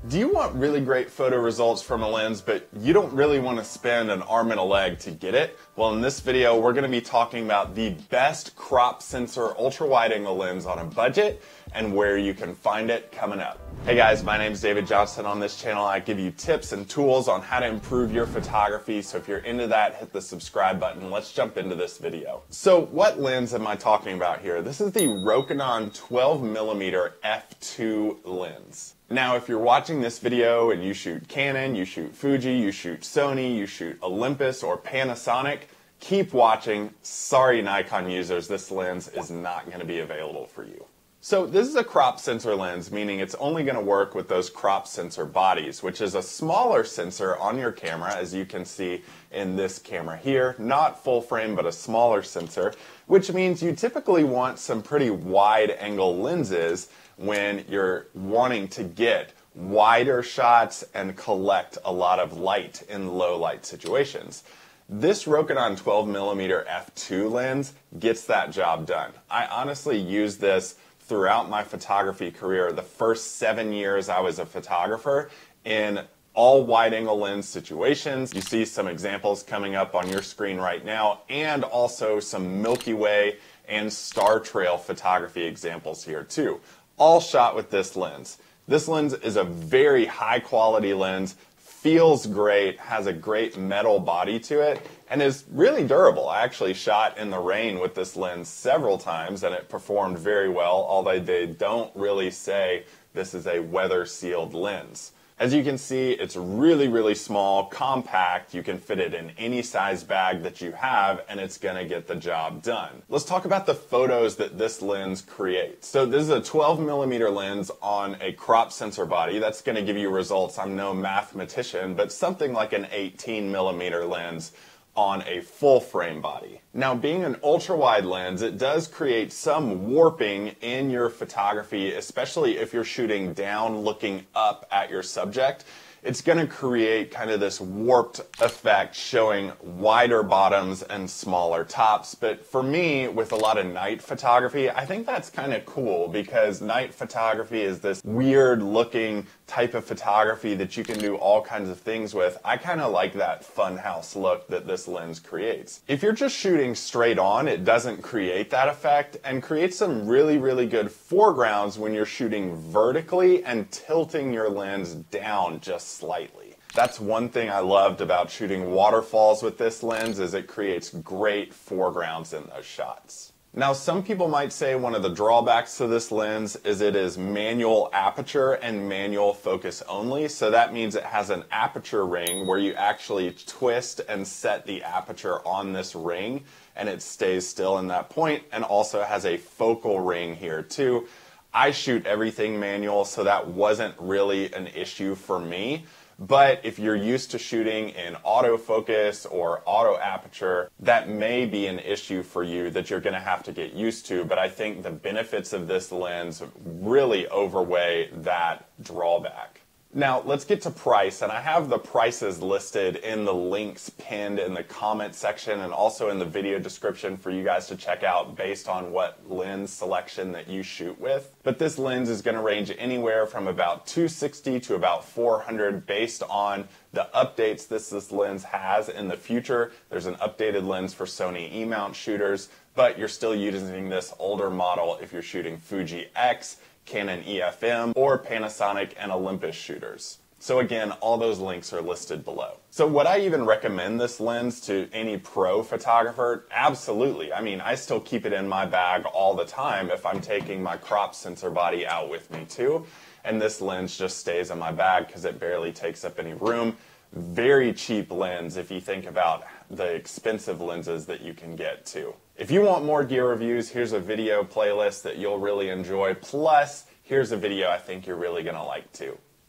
Do you want really great photo results from a lens, but you don't really want to spend an arm and a leg to get it? Well, in this video, we're going to be talking about the best crop sensor ultra-wide angle lens on a budget and where you can find it coming up. Hey guys, my name is David Johnson. On this channel, I give you tips and tools on how to improve your photography. So if you're into that, hit the subscribe button. Let's jump into this video. So what lens am I talking about here? This is the Rokinon 12mm f2 lens. Now, if you're watching this video and you shoot Canon, you shoot Fuji, you shoot Sony, you shoot Olympus or Panasonic, keep watching. Sorry, Nikon users, this lens is not going to be available for you. So this is a crop sensor lens, meaning it's only going to work with those crop sensor bodies, which is a smaller sensor on your camera, as you can see in this camera here. Not full frame, but a smaller sensor, which means you typically want some pretty wide angle lenses when you're wanting to get wider shots and collect a lot of light in low light situations. This Rokinon 12mm f2 lens gets that job done. I honestly use this throughout my photography career. The first 7 years I was a photographer in all wide angle lens situations. You see some examples coming up on your screen right now, and also some Milky Way and star trail photography examples here too. All shot with this lens. This lens is a very high quality lens, feels great, has a great metal body to it, and is really durable. I actually shot in the rain with this lens several times and it performed very well, although they don't really say this is a weather sealed lens. As you can see, it's really, really small, compact. You can fit it in any size bag that you have, and it's going to get the job done. Let's talk about the photos that this lens creates. So this is a 12mm lens on a crop sensor body. That's going to give you results. I'm no mathematician, but something like an 18mm lens on a full frame body. Now, being an ultra wide lens, it does create some warping in your photography, especially if you're shooting down looking up at your subject. It's going to create kind of this warped effect showing wider bottoms and smaller tops. But for me, with a lot of night photography, I think that's kind of cool because night photography is this weird looking type of photography that you can do all kinds of things with. I kind of like that funhouse look that this lens creates. If you're just shooting straight on, it doesn't create that effect and creates some really, really good foregrounds when you're shooting vertically and tilting your lens down just slightly. That's one thing I loved about shooting waterfalls with this lens, is it creates great foregrounds in those shots. Now, some people might say one of the drawbacks to this lens is it is manual aperture and manual focus only. So that means it has an aperture ring where you actually twist and set the aperture on this ring and it stays still in that point, and also has a focal ring here too. I shoot everything manual, so that wasn't really an issue for me. But if you're used to shooting in autofocus or auto aperture, that may be an issue for you that you're going to have to get used to. But I think the benefits of this lens really outweigh that drawback. Now, let's get to price, and I have the prices listed in the links pinned in the comment section and also in the video description for you guys to check out based on what lens selection that you shoot with. But this lens is going to range anywhere from about $260 to about $400 based on the updates this lens has in the future. There's an updated lens for Sony E-mount shooters, but you're still using this older model if you're shooting Fuji X, Canon EFM, or Panasonic and Olympus shooters. So again, all those links are listed below. So would I even recommend this lens to any pro photographer? Absolutely. I mean, I still keep it in my bag all the time if I'm taking my crop sensor body out with me too. And this lens just stays in my bag because it barely takes up any room. Very cheap lens if you think about the expensive lenses that you can get too. If you want more gear reviews, here's a video playlist that you'll really enjoy. Plus, here's a video I think you're really going to like too.